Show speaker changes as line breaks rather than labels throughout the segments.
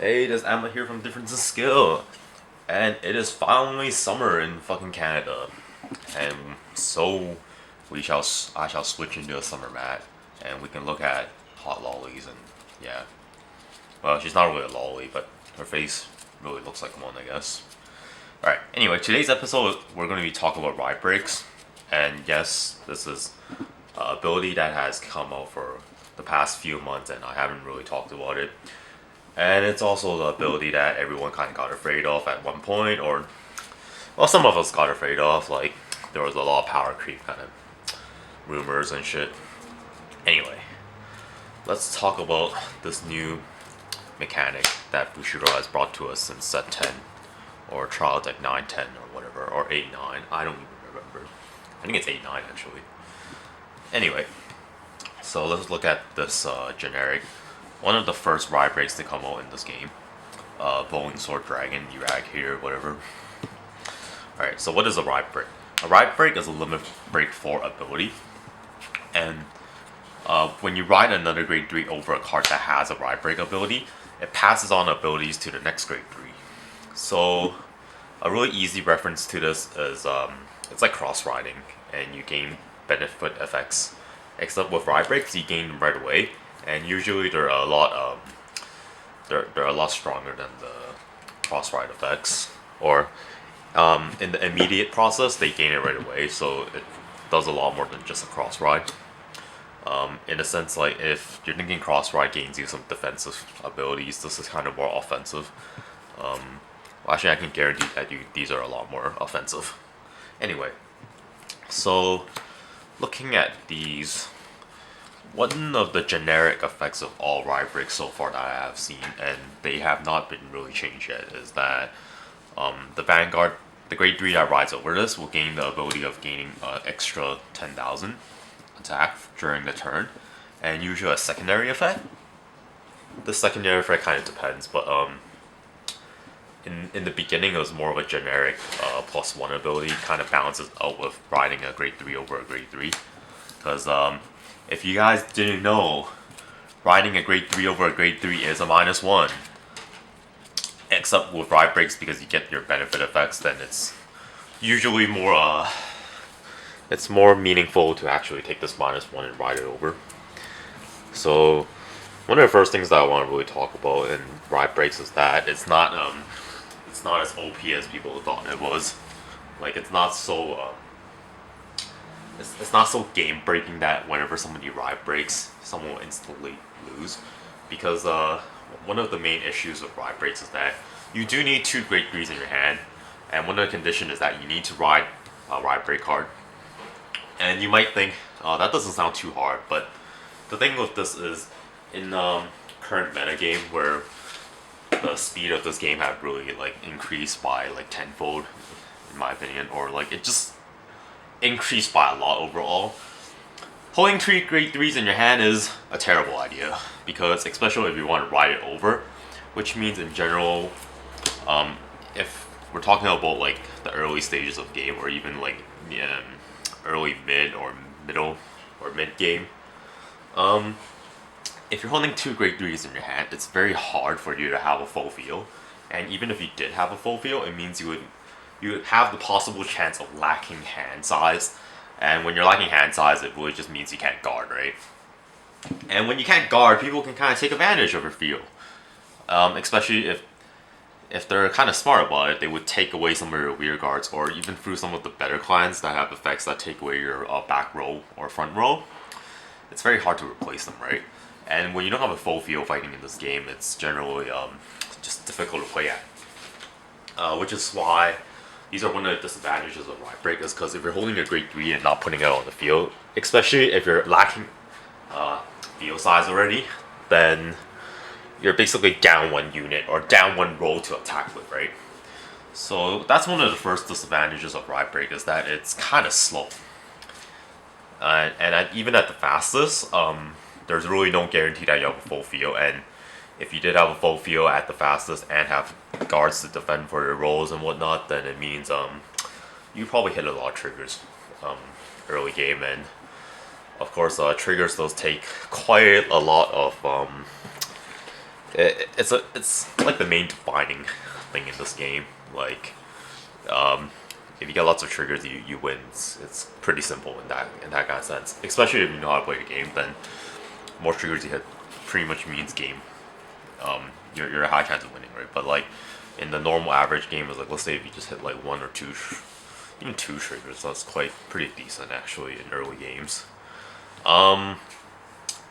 Hey, this Emma here from Difference in Skill, and it is finally summer in fucking Canada, and so I shall switch into a summer mat, and we can look at hot lollies and yeah. Well, she's not really a lolly, but her face really looks like one, I guess. All right. Anyway, today's episode we're going to be talking about ride breaks, and yes, this is an ability that has come out for the past few months, and I haven't really talked about it. And it's also the ability that everyone kind of got afraid of at one point, or, well, some of us got afraid of, like, there was a lot of power creep kind of rumors and shit. Anyway, let's talk about this new mechanic that Bushido has brought to us since set 10, or trial deck 9, 10, or whatever, or 8, 9, I don't even remember. I think it's 8, 9 actually. Anyway, so let's look at this generic. One of the first ride breaks to come out in this game. Bowling Sword Dragon, Urag here, whatever. Alright, so what is a ride break? A ride break is a limit break for ability. And when you ride another grade 3 over a card that has a ride break ability, it passes on abilities to the next grade 3. So a really easy reference to this is it's like cross riding, and you gain benefit effects. Except with ride breaks, you gain them right away, and usually they're a lot they're a lot stronger than the cross ride effects. Or in the immediate process, they gain it right away, so it does a lot more than just a cross ride. In a sense, like if you're thinking cross ride gains you some defensive abilities, this is kind of more offensive. Well, actually, I can guarantee that these are a lot more offensive. Anyway, so looking at these, one of the generic effects of all ride breaks so far that I have seen, and they have not been really changed yet, is that the Vanguard, the grade 3 that rides over this, will gain the ability of gaining extra 10,000 attack during the turn, and usually a secondary effect. The secondary effect kind of depends, but in the beginning it was more of a generic +1 ability, kind of balances out with riding a grade 3 over a grade 3. Because if you guys didn't know, riding a grade 3 over a grade 3 is a -1. Except with ride breaks, because you get your benefit effects, then it's usually more it's more meaningful to actually take this -1 and ride it over. So one of the first things that I want to really talk about in ride breaks is that it's not as OP as people thought it was. Like it's not so it's not so game breaking that whenever somebody ride breaks, someone will instantly lose. Because one of the main issues with ride breaks is that you do need 2 grade 3s in your hand, and one of the conditions is that you need to ride a ride break card. And you might think, that doesn't sound too hard, but the thing with this is, in current metagame, where the speed of this game have really like increased by like tenfold, in my opinion, or like it just increased by a lot overall. Holding 3 grade 3s in your hand is a terrible idea, because especially if you want to ride it over, which means in general, if we're talking about like the early stages of game, or even like early mid or middle or mid game, if you're holding 2 grade 3s in your hand, it's very hard for you to have a full field. And even if you did have a full field, it means you would have the possible chance of lacking hand size. And when you're lacking hand size, it really just means you can't guard, right? And when you can't guard, people can kind of take advantage of your field. Especially if they're kind of smart about it, they would take away some of your weird guards, or even through some of the better clans that have effects that take away your back row or front row. It's very hard to replace them, right? And when you don't have a full field fighting in this game, it's generally just difficult to play at. Which is why these are one of the disadvantages of ride break, is because if you're holding a grade 3 and not putting it on the field, especially if you're lacking field size already, then you're basically down 1 unit or down 1 row to attack with, right? So that's one of the first disadvantages of ride break, is that it's kind of slow. Even at the fastest, there's really no guarantee that you have a full field, and if you did have a full field at the fastest and have guards to defend for your rolls and whatnot, then it means you probably hit a lot of triggers early game, and of course triggers those take quite a lot of It's like the main defining thing in this game. Like, if you get lots of triggers, you win. It's pretty simple in that kind of sense. Especially if you know how to play the game, then more triggers you hit pretty much means game. You're a high chance of winning, right? But like in the normal average game, is like let's say if you just hit like one or two, even two triggers, that's quite pretty decent actually in early games.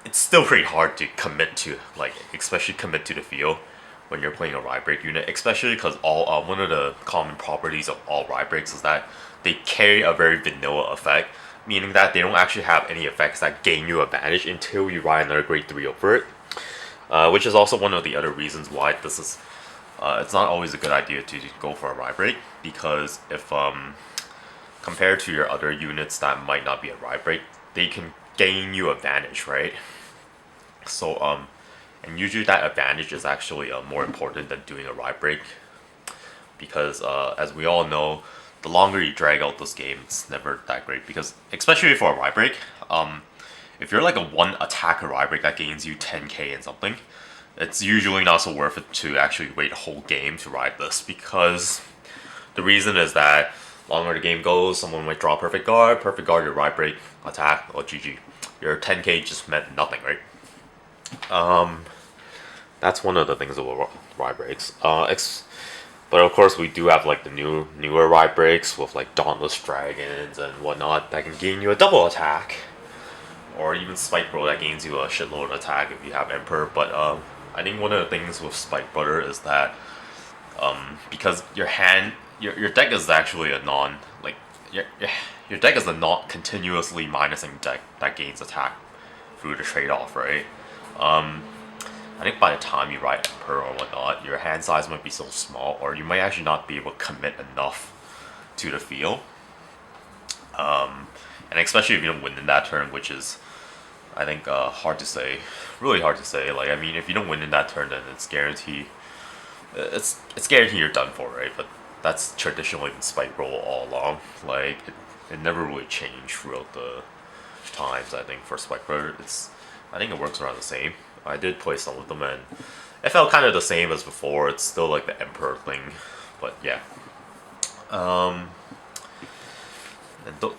It's still pretty hard to commit to, like especially commit to the feel when you're playing a ride break unit, especially because all one of the common properties of all ride breaks is that they carry a very vanilla effect, meaning that they don't actually have any effects that gain you advantage until you ride another grade 3 over it, which is also one of the other reasons why this is it's not always a good idea to go for a ride break, because if compared to your other units that might not be a ride break, they can gain you advantage, right? So and usually that advantage is actually more important than doing a ride break, because as we all know, the longer you drag out this game, it's never that great. Because especially for a ride break, if you're like a one attacker ride break that gains you 10k and something, it's usually not so worth it to actually wait a whole game to ride this, because the reason is that longer the game goes, someone might draw perfect guard, your ride break, attack, or GG. Your 10k just meant nothing, right? That's one of the things about ride breaks. But of course, we do have like the newer ride breaks with like Dauntless Dragons and whatnot that can gain you a double attack, or even Spike Bro that gains you a shitload of attack if you have Emperor. But I think one of the things with Spike Brother is that because your deck is actually a non like your deck is a not continuously minusing deck that gains attack through the trade off, right? I think by the time you ride Emperor or whatnot, your hand size might be so small, or you might actually not be able to commit enough to the field. And especially if you don't win in that turn, which is, I think, hard to say, really hard to say. Like, I mean, if you don't win in that turn, then it's guaranteed, it's guaranteed you're done for, right? But that's traditionally been Spike Roll all along. Like, it never really changed throughout the times. I think for Spike Roll, I think it works around the same. I did play some of them, and it felt kind of the same as before. It's still like the Emperor thing, but yeah. And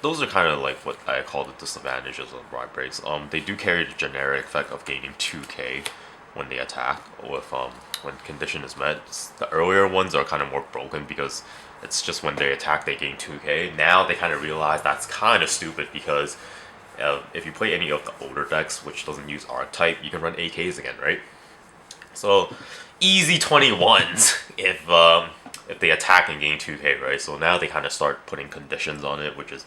those are kind of like what I call the disadvantages of ride breaks. They do carry the generic effect of gaining 2k when they attack, with when condition is met. The earlier ones are kind of more broken because it's just when they attack they gain 2k. Now they kind of realize that's kind of stupid, because if you play any of the older decks which doesn't use archetype, you can run AKs again, right? So easy 21s if they attack and gain 2k, right? So now they kind of start putting conditions on it, which is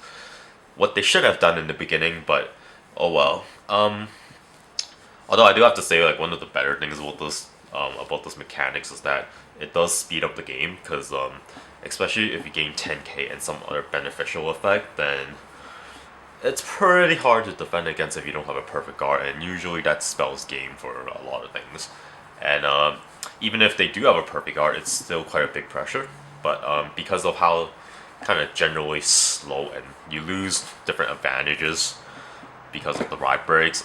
what they should have done in the beginning, but oh well. Although I do have to say, like, one of the better things about this mechanics is that it does speed up the game, because especially if you gain 10k and some other beneficial effect, then it's pretty hard to defend against if you don't have a perfect guard, and usually that spells game for a lot of things. And even if they do have a perfect guard, it's still quite a big pressure. But because of how kind of generally slow, and you lose different advantages because of the ride breaks,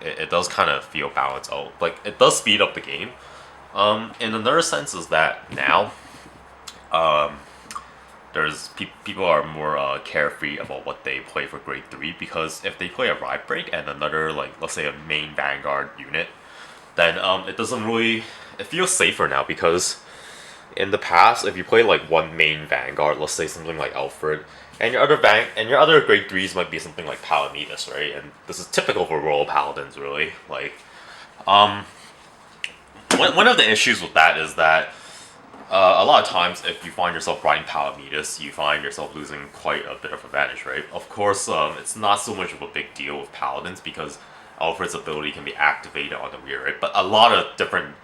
it does kind of feel balanced out. Like, it does speed up the game. In another sense is that now, people are more carefree about what they play for grade 3, because if they play a ride break and another, like, let's say a main Vanguard unit, then it doesn't really, it feels safer now, because in the past, if you play like one main Vanguard, let's say something like Alfred, and your other grade 3s might be something like Palamedes, right? And this is typical for Royal Paladins, really. Like, one of the issues with that is that a lot of times, if you find yourself riding Palamedes, you find yourself losing quite a bit of advantage, right? Of course, it's not so much of a big deal with Paladins, because Alfred's ability can be activated on the rear, right? But a lot of different,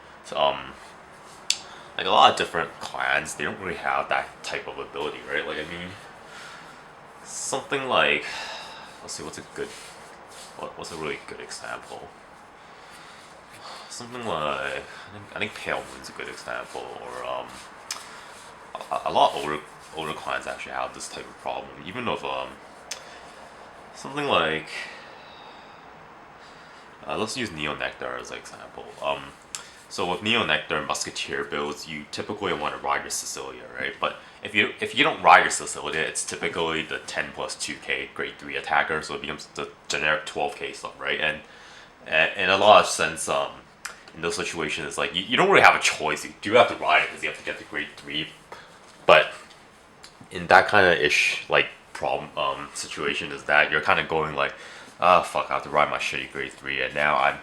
clans, they don't really have that type of ability, right? Like, I mean, something like, let's see, what's a really good example? Something like, I think Pale Moon's a good example, or a lot of older clients actually have this type of problem. Even if something like, let's use Neo Nectar as an example. So with Neo Nectar and Musketeer builds, you typically want to ride your Cecilia, right? But if you don't ride your Cecilia, it's typically the 10 plus 2k grade 3 attacker, so it becomes the generic 12k stuff, right? And in a lot of sense, in those situations, it's like you don't really have a choice. You do have to ride it because you have to get the grade 3. But in that kind of problem situation is that you're kind of going like, ah, fuck, I have to ride my shitty grade 3, and now I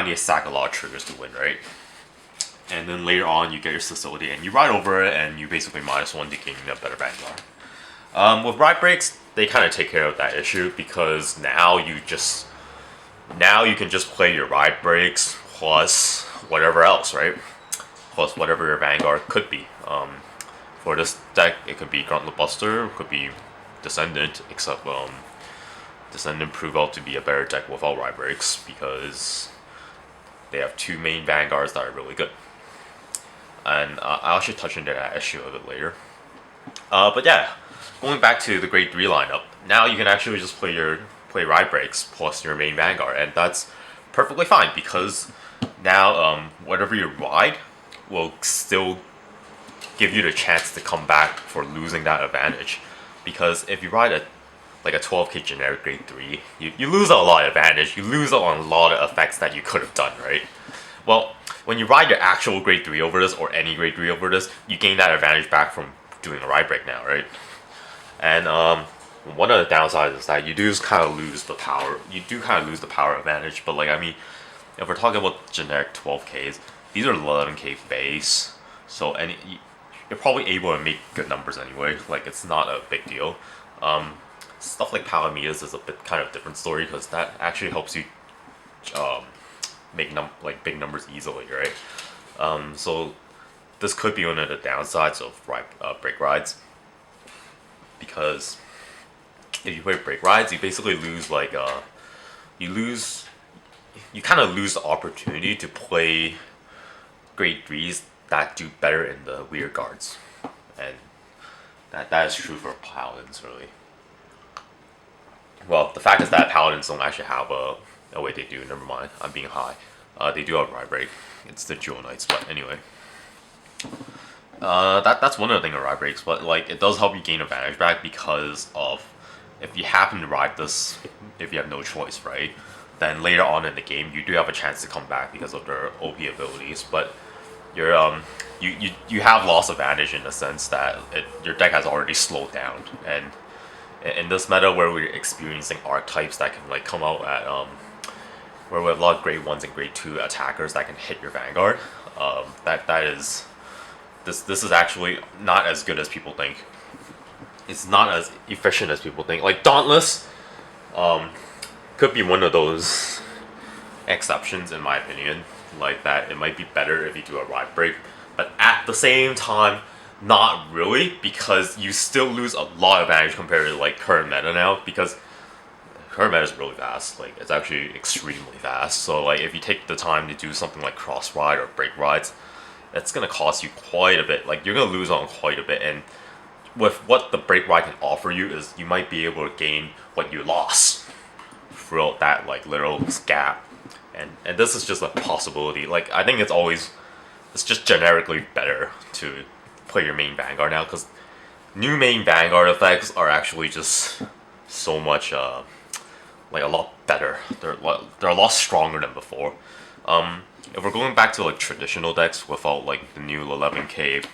need to stack a lot of triggers to win, right? And then later on, you get your Cecilia and you ride over it, and you basically -1 to gain a better Vanguard. With ride breaks, they kind of take care of that issue because now you can just play your ride breaks plus whatever else, right? Plus whatever your Vanguard could be. For this deck, it could be Gauntlet Buster, it could be Descendant, except Descendant proved out to be a better deck without ride breaks because they have 2 main Vanguards that are really good. And I'll actually touch into that issue a bit later. But yeah, going back to the grade 3 lineup, now you can actually just play ride breaks plus your main Vanguard, and that's perfectly fine because now whatever you ride will still give you the chance to come back for losing that advantage. Because if you ride a 12k generic grade 3, you lose a lot of advantage, you lose on a lot of effects that you could have done, right? Well, when you ride your actual grade 3 over this, or any grade 3 over this, you gain that advantage back from doing a ride break now, right? And one of the downsides is that you do kind of lose the power. You do kind of lose the power advantage, but like, I mean, if we're talking about generic 12ks, these are 11k base, so you're probably able to make good numbers anyway. Like, it's not a big deal. Stuff like Palamedas is a bit kind of different story because that actually helps you make big numbers easily, right? So this could be one of the downsides of break rides, because if you play break rides, you basically lose you kind of lose the opportunity to play grade 3s that do better in the weird guards, and that is true for paladins, really. Well, the fact is that paladins don't actually have a wait, they do, never mind, I'm being high. They do have ride break. It's the Jewel Knights, but anyway. That's one of the things with ride breaks, but like, it does help you gain advantage back because of, if you happen to ride this, if you have no choice, right? Then later on in the game, you do have a chance to come back because of their OP abilities, but you have lost advantage in the sense that your deck has already slowed down, and in this meta where we're experiencing archetypes that can like come out at where we have a lot of grade 1s and grade 2 attackers that can hit your Vanguard, this is actually not as good as people think. It's not as efficient as people think. Like Dauntless could be one of those exceptions in my opinion, like that it might be better if you do a ride break, but at the same time not really, because you still lose a lot of advantage compared to like current meta now, because current meta is really fast. Like, it's actually extremely fast, so like if you take the time to do something like cross ride or break rides, it's gonna cost you quite a bit. Like, you're gonna lose on quite a bit, and with what the break ride can offer you is you might be able to gain what you lost throughout that like literal gap, and this is just a possibility. Like, I think it's just generically better to play your main Vanguard now, because new main Vanguard effects are actually just so much like a lot better. They're a lot stronger than before. If we're going back to like traditional decks without like the new 11k,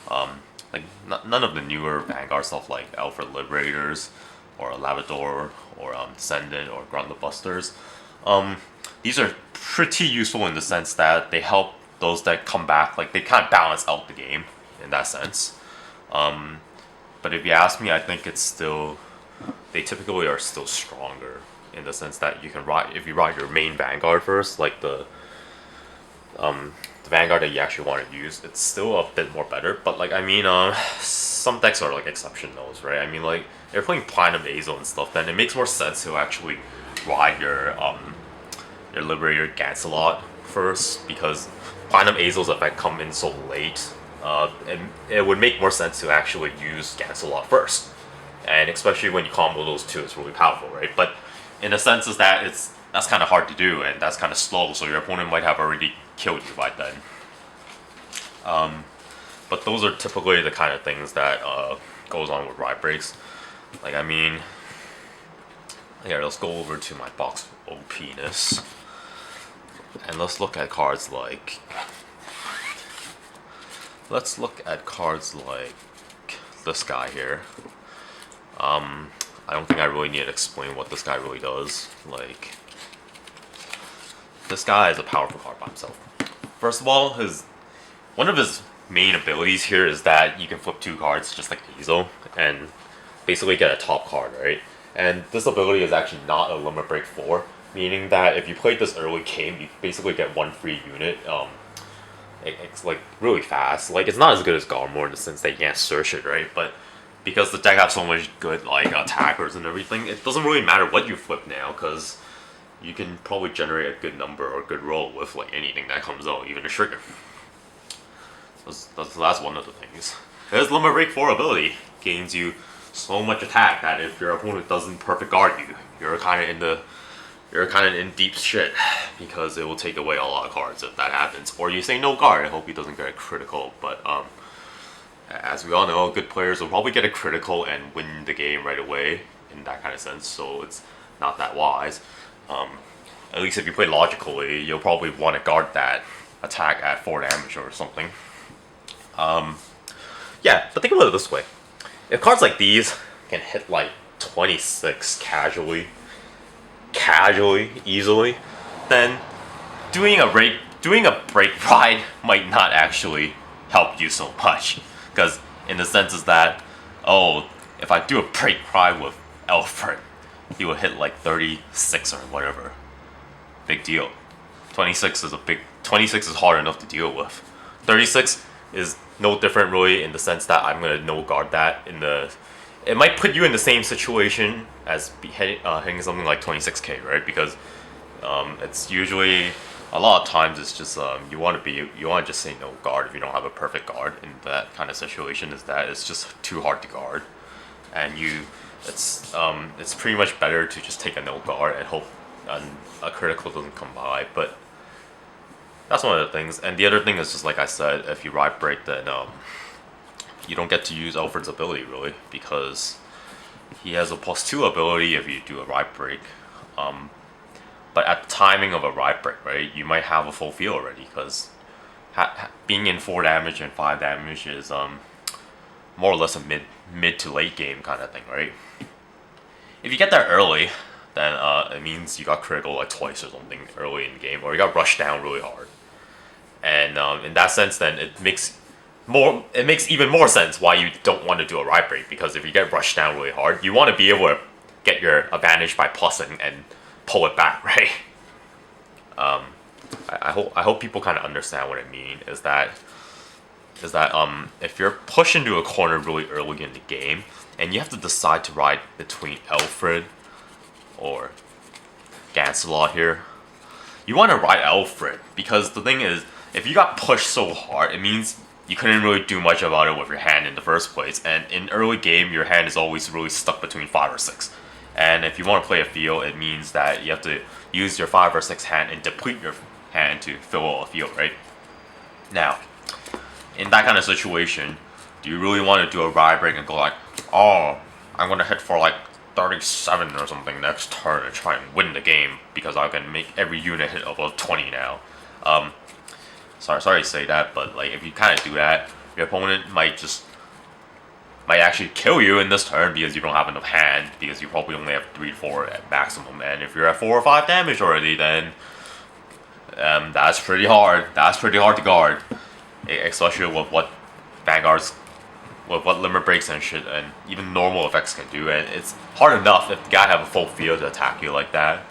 like none of the newer Vanguard stuff like Alpha Liberators or Lavador or Descendant or Gauntlet Busters, these are pretty useful in the sense that they help those that come back. Like, they kind of balance out the game in that sense. But if you ask me, I think they typically are still stronger in the sense that you can ride, if you ride your main Vanguard first, like the Vanguard that you actually want to use, it's still a bit more better. But like, I mean, some decks are like exception those, right? I mean, like, if you're playing Platinum Azo and stuff, then it makes more sense to actually ride your Liberator Gancelot first, because Platinum Azo's effect come in so late, and it would make more sense to actually use Gancelot first, and especially when you combo those two, it's really powerful, right? But in a sense is that that's kind of hard to do, and that's kind of slow, so your opponent might have already killed you by then. But those are typically the kind of things that goes on with ride breaks. Like, I mean, here, let's go over to my box OP-ness. And let's look at cards like... Let's look at cards like this guy here. I don't think I really need to explain what this guy really does. Like, this guy is a powerful card by himself. First of all, one of his main abilities here is that you can flip 2 cards just like Hazel and basically get a top card, right? And this ability is actually not a limit break 4, meaning that if you played this early game, you basically get 1 free unit. It's like really fast. Like, it's not as good as Garmor in the sense that you can't search it, right? But because the deck has so much good like attackers and everything, it doesn't really matter what you flip now, because you can probably generate a good number or a good roll with like anything that comes out, even a trigger. That's one of the things. His limit break 4 ability gains you so much attack that if your opponent doesn't perfect guard you, you're kind of in deep shit, because it will take away a lot of cards if that happens. Or you say no guard. I hope he doesn't get a critical, but as we all know, good players will probably get a critical and win the game right away in that kind of sense. So it's not that wise. At least if you play logically, you'll probably want to guard that attack at 4 damage or something. Yeah, but think about it this way. If cards like these can hit like 26 casually, easily, then doing a break ride might not actually help you so much. Because in the sense is that, oh, if I do a break ride with Alfred, he will hit like 36 or whatever. Big deal. 26 is hard enough to deal with. 36 is no different really in the sense that I'm gonna no guard that it might put you in the same situation as hitting something like 26k, right? Because it's usually a lot of times it's just you want to just say no guard if you don't have a perfect guard in that kind of situation. Is that it's just too hard to guard, and it's pretty much better to just take a no guard and hope a critical doesn't come by. But that's one of the things. And the other thing is just like I said, if you ride break, then you don't get to use Alfred's ability really, because he has a +2 ability if you do a ride break. But at the timing of a ride break, right, you might have a full field already, because being in 4 damage and 5 damage is more or less a mid to late game kind of thing, right? If you get there early, then it means you got critical like twice or something early in the game, or you got rushed down really hard. And in that sense, then it makes even more sense why you don't want to do a ride break, because if you get rushed down really hard, you want to be able to get your advantage by plussing and pull it back, right? I hope people kind of understand what I mean. Is that if you're pushed into a corner really early in the game and you have to decide to ride between Alfred or Gancelot here, you want to ride Alfred, because the thing is, if you got pushed so hard, it means you couldn't really do much about it with your hand in the first place. And in early game, your hand is always really stuck between 5 or 6. And if you want to play a field, it means that you have to use your 5 or 6 hand and deplete your hand to fill a field, right? Now, in that kind of situation, do you really want to do a ride break and go like, oh, I'm going to hit for like 37 or something next turn and try and win the game because I can make every unit hit above 20 now? Sorry to say that, but like if you kind of do that, your opponent might actually kill you in this turn because you don't have enough hand, because you probably only have 3 to 4 at maximum. And if you're at 4 or 5 damage already, then that's pretty hard. That's pretty hard to guard, especially with what limit breaks and shit, and even normal effects can do. And it's hard enough if the guy have a full field to attack you like that.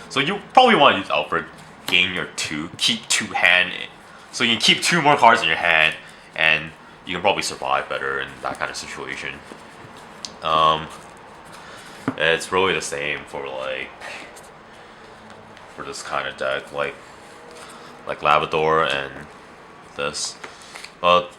So you probably want to use Alfred, gain your 2, keep 2 hand, so you can keep 2 more cards in your hand, and you can probably survive better in that kind of situation. It's really the same for this kind of deck, like Labrador and this. But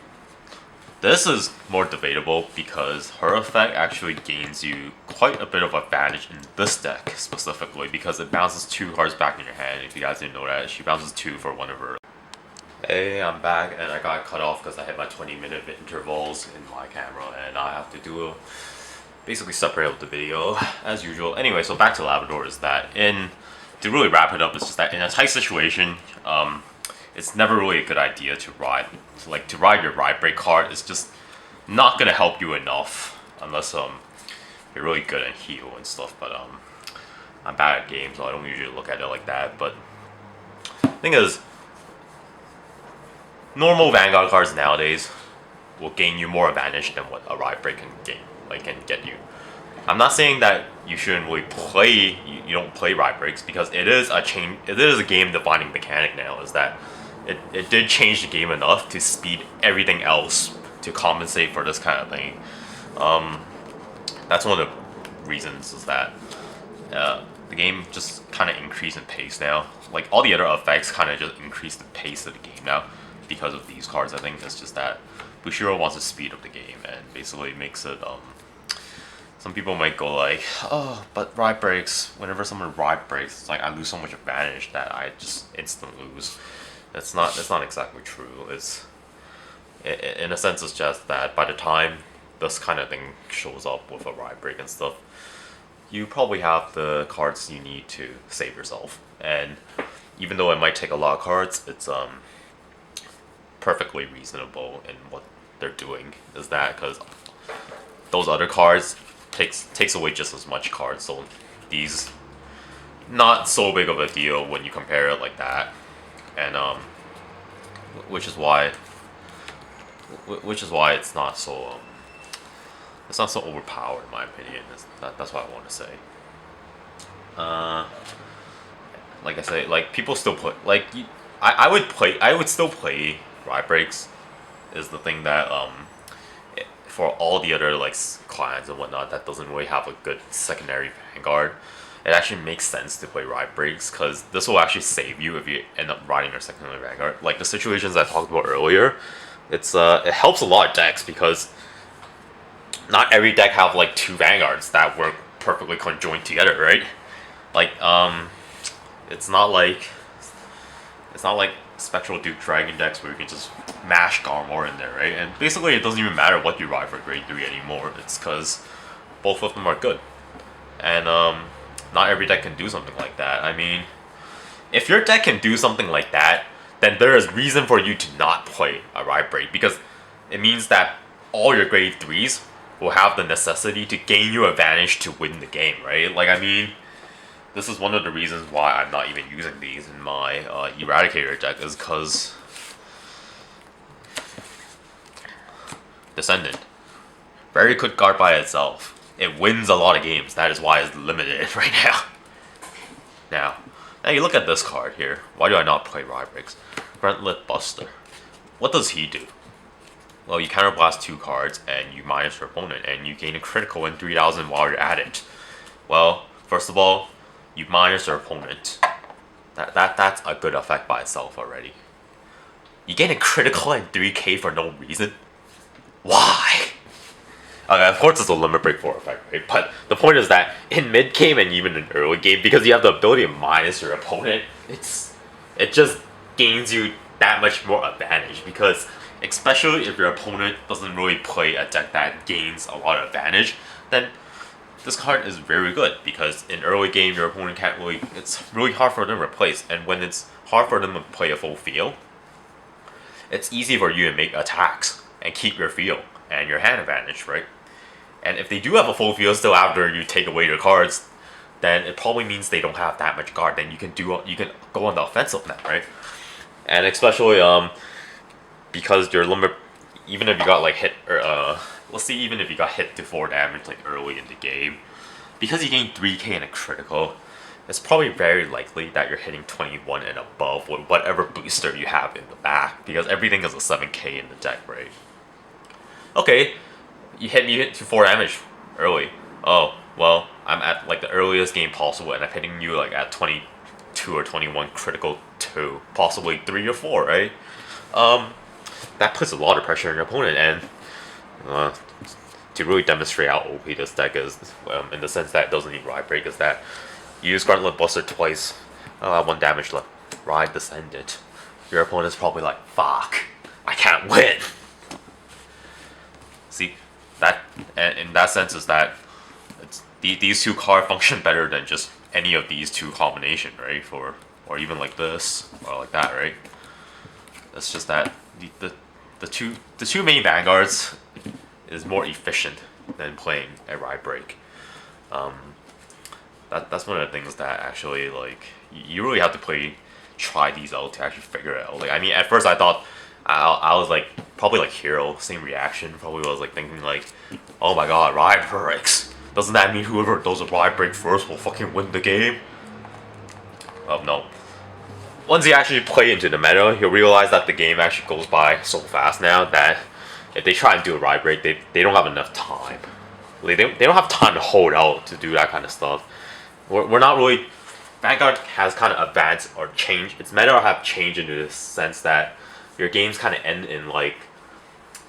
This is more debatable because her effect actually gains you quite a bit of advantage in this deck specifically because it bounces 2 cards back in your hand. If you guys didn't know that, she bounces 2 for one of her. Hey, I'm back and I got cut off because I hit my 20-minute intervals in my camera and I have to do a basically separate out the video as usual. Anyway, so back to Labrador is that to really wrap it up, it's just that in a tight situation, it's never really a good idea to ride. Like, to ride your ride break card is just not gonna help you enough unless you're really good at heal and stuff. But I'm bad at games, so I don't usually look at it like that. But the thing is, normal Vanguard cards nowadays will gain you more advantage than what a ride break can get you. I'm not saying that you shouldn't really play. You don't play ride breaks because it is a game defining mechanic now. Is that it did change the game enough to speed everything else to compensate for this kind of thing. That's one of the reasons is that the game just kind of increased in pace now. Like all the other effects kind of just increase the pace of the game now because of these cards. I think it's just that Bushiro wants to speed up the game and basically makes it some people might go like, oh, but ride breaks, whenever someone ride breaks, it's like I lose so much advantage that I just instantly lose. That's not exactly true. It's in a sense it's just that by the time this kind of thing shows up with a ride break and stuff, you probably have the cards you need to save yourself. And even though it might take a lot of cards, it's perfectly reasonable in what they're doing. Is that because those other cards takes away just as much cards, so these not so big of a deal when you compare it like that, and which is why it's not so overpowered in my opinion. That's what I want to say. Like I say, like people still play. Like I would still play ride breaks. Is the thing that for all the other like clans and whatnot that doesn't really have a good secondary Vanguard, it actually makes sense to play ride breaks because this will actually save you if you end up riding your secondary Vanguard. Like the situations I talked about earlier, it helps a lot of decks because not every deck have like 2 Vanguards that work perfectly conjoined together, right? Like it's not like Spectral Duke Dragon decks where you can just mash Garmor in there, right? And basically it doesn't even matter what you ride for grade 3 anymore. It's because both of them are good. And not every deck can do something like that. I mean, if your deck can do something like that, then there is reason for you to not play a ride break because it means that all your grade 3s will have the necessity to gain you advantage to win the game, right? Like, I mean, this is one of the reasons why I'm not even using these in my Eradicator deck is because Descendant, very good card by itself. It wins a lot of games. That is why it's limited right now. Now you look at this card here. Why do I not play ride breaks? Brentlet Buster. What does he do? Well, you counterblast 2 cards and you minus your opponent and you gain a critical in 3000 while you're at it. Well, first of all, you minus your opponent. That's a good effect by itself already. You gain a critical in 3k for no reason? Why? Okay, of course it's a limit break 4 effect, right? But the point is that in mid game and even in early game, because you have the ability to minus your opponent, it just gains you that much more advantage because especially if your opponent doesn't really play a deck that gains a lot of advantage, then this card is very good because in early game your opponent can't really, it's really hard for them to replace, and when it's hard for them to play a full field, it's easy for you to make attacks and keep your field and your hand advantage, right? And if they do have a full field still after you take away your cards, then it probably means they don't have that much guard. Then you can go on the offensive now, right? And especially because your limit, even if you got like hit or let's see, even if you got hit to 4 damage like early in the game, because you gain 3k in a critical, it's probably very likely that you're hitting 21 and above with whatever booster you have in the back, because everything is a 7k in the deck, right? Okay, you hit me to 4 damage early. Oh, well, I'm at like the earliest game possible and I'm hitting you like at 22 or 21 critical 2, possibly 3 or 4, right? That puts a lot of pressure on your opponent, and Uh, to really demonstrate how OP this deck is, in the sense that it doesn't need Ride Break, is that you use Gauntlet Buster twice, 1 damage left, Ride Descendant. Your opponent's probably like, fuck, I can't win. See, that, and in that sense is that these two cards function better than just any of these two combination, right? Or even like this or like that, right? It's just that the two main Vanguards is more efficient than playing a Ride Break. That's one of the things that actually, like, you really have to try these out to actually figure it out. Like, I mean, at first I thought I was like probably like Hero, same reaction. Probably was like thinking like, oh my god, Ride Breaks. Doesn't that mean whoever does a Ride Break first will fucking win the game? Well, no. Once you actually play into the meta, you'll realize that the game actually goes by so fast now that if they try and do a Ride Break, they don't have enough time. They don't have time to hold out to do that kind of stuff. We're not really... Vanguard has kind of advanced or changed. Its meta have changed into the sense that your games kind of end in like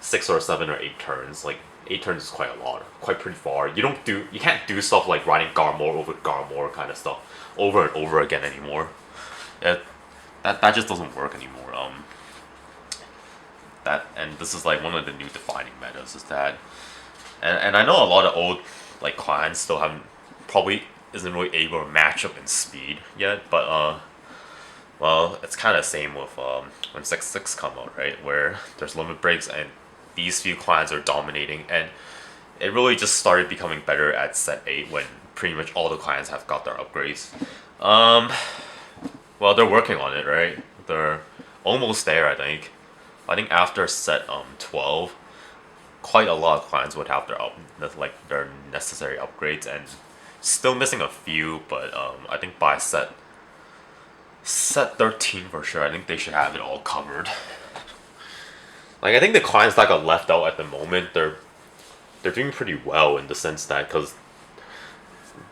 6 or 7 or 8 turns. Like 8 turns is quite a lot, quite pretty far. You can't do stuff like riding Garmor over Garmor kind of stuff over and over again anymore. That just doesn't work anymore. And this is like one of the new defining metas is that, and I know a lot of old like clients still haven't probably isn't really able to match up in speed yet, but well, it's kind of the same with when 6-6 come out, right? Where there's limit breaks and these few clients are dominating, and it really just started becoming better at set 8 when pretty much all the clients have got their upgrades. Well, they're working on it, right? They're almost there, I think. I think after set 12, quite a lot of clients would have their necessary upgrades, and still missing a few, but I think by set 13 for sure, I think they should have it all covered. Like, I think the clients that got left out at the moment, they're doing pretty well in the sense that, because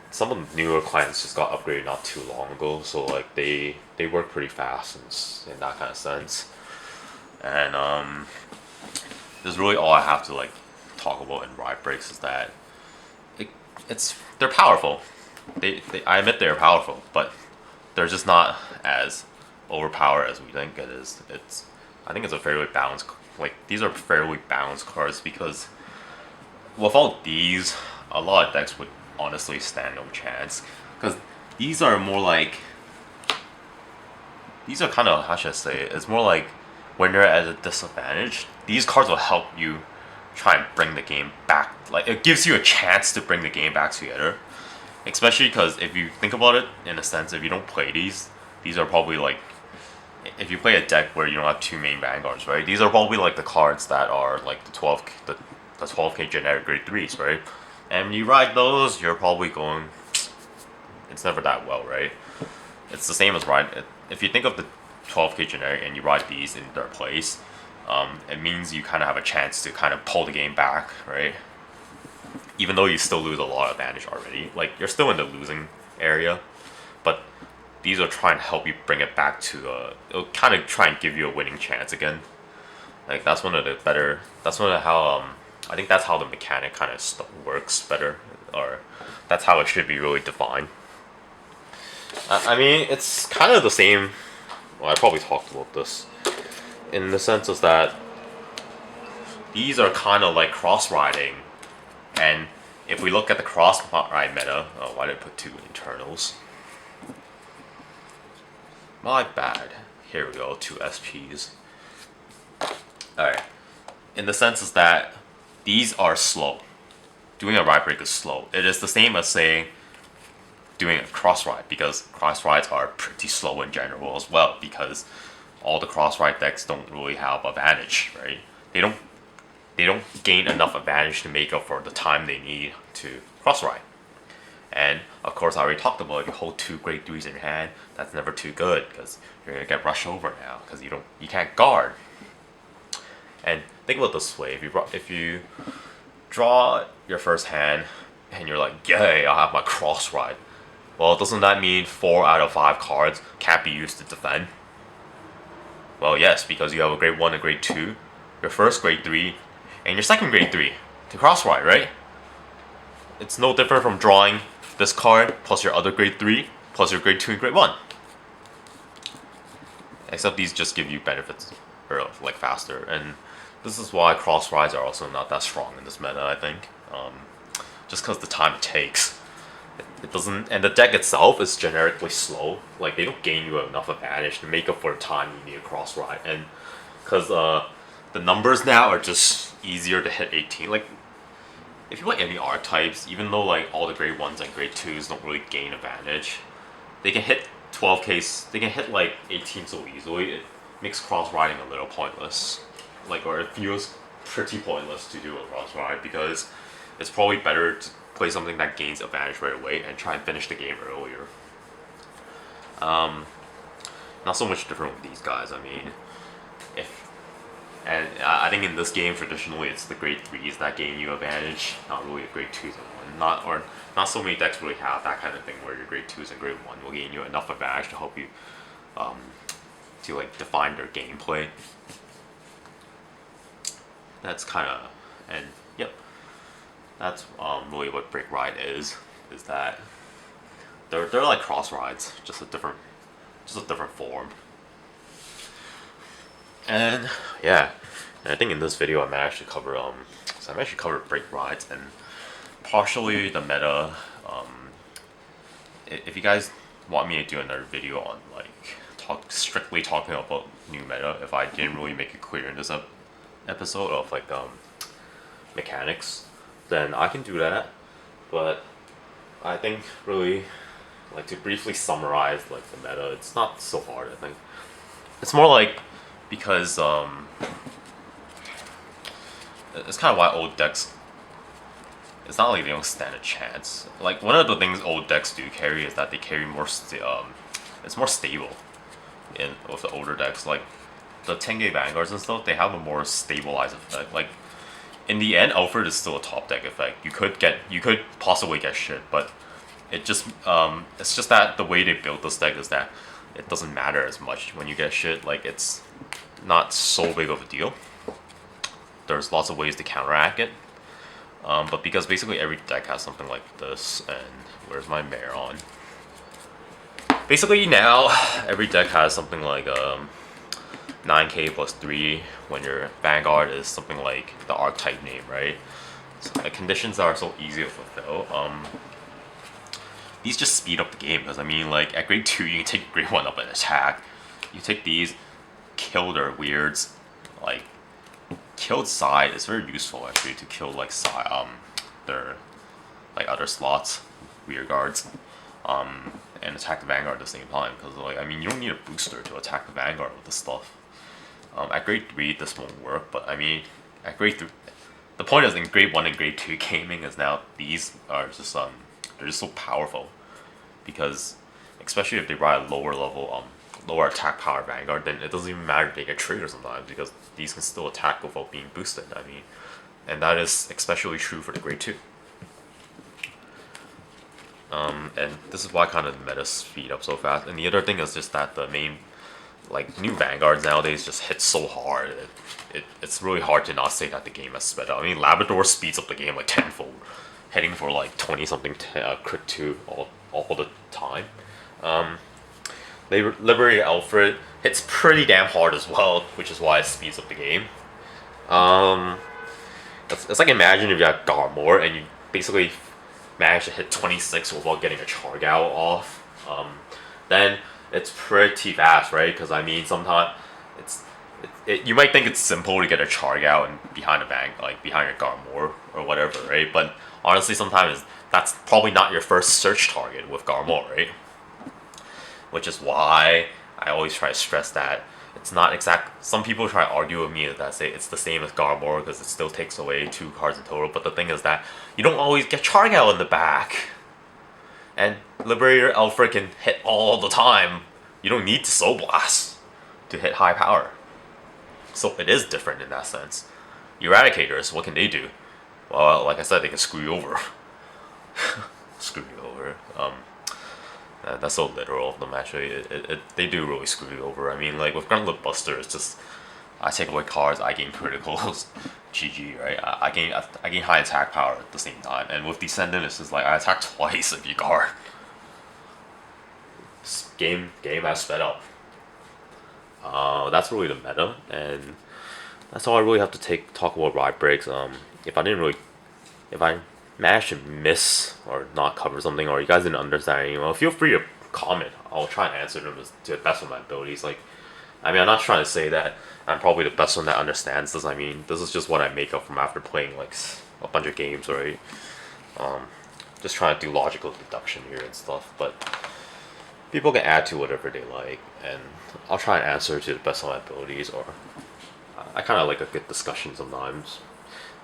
some of the newer clients just got upgraded not too long ago, so like they work pretty fast in that kind of sense. And this is really all I have to like talk about in Ride Breaks is that they're powerful. I admit they're powerful, but they're just not as overpowered as we think it is. I think it's a fairly balanced, like, these are fairly balanced cards, because without these, a lot of decks would honestly stand no chance, because these are more like, these are kind of, how should I say it, it's more like when you're at a disadvantage, these cards will help you try and bring the game back. Like, it gives you a chance to bring the game back together, especially because if you think about it, in a sense, if you don't play these are probably like, if you play a deck where you don't have two main Vanguards, right, these are probably like the cards that are like the 12k generic grade 3s, right? And when you ride those, you're probably going, it's never that well, right? It's the same as if you think of the 12k generic and you ride these in their place, it means you kind of have a chance to kind of pull the game back, right? Even though you still lose a lot of advantage already, like, you're still in the losing area, but these will try and help you bring it back to it'll kind of try and give you a winning chance again. Like, that's one of how I think that's how the mechanic kind of works better, or that's how it should be really defined. I mean, it's kind of the same. Well, I probably talked about this in the sense is that these are kind of like cross riding, and if we look at the cross ride meta, why did I put 2 internals? My bad. Here we go, 2 SPs. Alright. In the sense is that these are slow. Doing a ride break is slow. It is the same as saying doing a cross ride, because cross rides are pretty slow in general as well, because all the cross ride decks don't really have advantage, right? They don't gain enough advantage to make up for the time they need to cross ride. And of course, I already talked about, if you hold 2 grade 3s in your hand, that's never too good, because you're gonna get rushed over now, because you can't guard. And think about it this way: if you draw your first hand and you're like, yay, I'll have my cross ride. Well, doesn't that mean 4 out of 5 cards can't be used to defend? Well, yes, because you have a grade 1 and grade 2. Your first grade 3, and your second grade 3 to cross-ride, right? It's no different from drawing this card plus your other grade 3 plus your grade 2 and grade 1. Except these just give you benefits like faster, and this is why cross rides are also not that strong in this meta, I think. Just because the time it takes. It doesn't, and the deck itself is generically slow. Like, they don't gain you enough advantage to make up for the time you need a cross ride, and because the numbers now are just easier to hit 18. Like, if you play any archetypes, even though like all the grade 1s and grade 2s don't really gain advantage, they can hit 12k, they can hit like 18 so easily. It makes cross riding a little pointless. Like, or it feels pretty pointless to do a cross ride, because it's probably better to play something that gains advantage right away and try and finish the game earlier. Not so much different with these guys. I mean, and I think in this game traditionally it's the grade 3s that gain you advantage, not really the grade 2s and 1. Not so many decks really have that kind of thing where your grade 2s and grade 1 will gain you enough advantage to help you to like define their gameplay. That's kind of, and yep, that's really what Break Ride is that they're like cross rides, just a different form. And yeah, and I think in this video I might actually cover so I actually covered Break Rides and partially the meta. If you guys want me to do another video on like strictly talking about new meta, if I didn't really make it clear in this episode of like mechanics, then I can do that. But I think really, like, to briefly summarize like the meta, it's not so hard. I think it's more like, because it's kind of why old decks, it's not like they don't stand a chance. Like, one of the things old decks do carry is that they carry more it's more stable with the older decks. Like the 10k Vanguards and stuff, they have a more stabilized effect. Like, in the end, Alfred is still a top deck effect. You could possibly get shit, but it's just that the way they build this deck is that it doesn't matter as much when you get shit. Like, it's not so big of a deal. There's lots of ways to counteract it. But because basically every deck has something like this, and where's my mare on? Basically now, every deck has something like 9k plus 3 when your Vanguard is something like the archetype name, right? So the conditions are so easy to fulfill. These just speed up the game, because I mean, like, at grade 2 you can take grade 1 up and attack. You take these, kill their weirds, like killed side is very useful actually to kill like their like other slots, weird guards, and attack the Vanguard at the same time, because like, I mean, you don't need a booster to attack the Vanguard with this stuff. At grade 3 this won't work, but I mean at grade 3, the point is in grade 1 and grade 2 gaming is now these are just they're just so powerful, because especially if they ride a lower level lower attack power Vanguard, then it doesn't even matter if they get triggered sometimes, because these can still attack without being boosted. I mean, and that is especially true for the grade 2. And this is why kind of the meta speed up so fast. And the other thing is just that the main, like, new Vanguards nowadays just hit so hard. It's really hard to not say that the game has sped up. I mean, Labrador speeds up the game like tenfold, heading for like 20 something crit 2 all the time. Liberated Alfred hits pretty damn hard as well, which is why it speeds up the game. It's like, imagine if you had Garmor and you basically manage to hit 26 without getting a Chargal off. Then it's pretty fast, right? Because I mean, sometimes you might think it's simple to get a Chargal and behind a bank, like behind your Garmor or whatever, right? But honestly, sometimes that's probably not your first search target with Garmor, right? Which is why I always try to stress that it's not exact. Some people try to argue with me that say it's the same as Garmor because it still takes away 2 cards in total. But the thing is that you don't always get Chargal in the back, and Liberator Alfred can hit all the time. You don't need to Soul Blast to hit high power. So it is different in that sense. Eradicators, what can they do? Well, like I said, they can screw you over. Screw you over. That's so literal of them, actually. They do really screw you over. I mean, like, with Gauntlet Buster, it's just I take away cards, I gain criticals. GG, right? I gain high attack power at the same time, and with Descendant, it's just like I attack twice if you guard. Game has sped up. That's really the meta, and that's all I really have to talk about ride breaks. If I managed to miss or not cover something, or you guys didn't understand, feel free to comment. I'll try and answer them to the best of my abilities. Like, I mean, I'm not trying to say that I'm probably the best one that understands this. I mean, this is just what I make up from after playing like a bunch of games, right? Just trying to do logical deduction here and stuff, but people can add to whatever they like, and I'll try and answer to the best of my abilities. Or I kind of like a good discussion sometimes.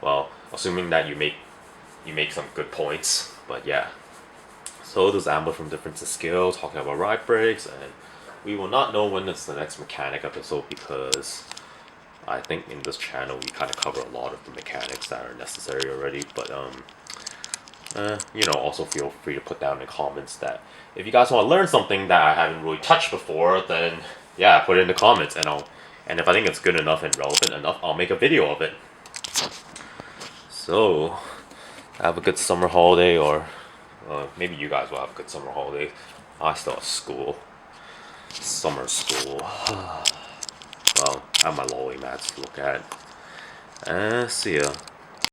Well, assuming that you make some good points, but yeah. So there's Amber from Difference of Skill talking about ride breaks, and we will not know when it's the next mechanic episode because I think in this channel we kind of cover a lot of the mechanics that are necessary already. But also feel free to put down in the comments that if you guys want to learn something that I haven't really touched before, then yeah, put it in the comments, and if I think it's good enough and relevant enough, I'll make a video of it. So have a good summer holiday, or maybe you guys will have a good summer holiday. I still have school. Summer school. Well, I have my lolly mats to look at. See ya.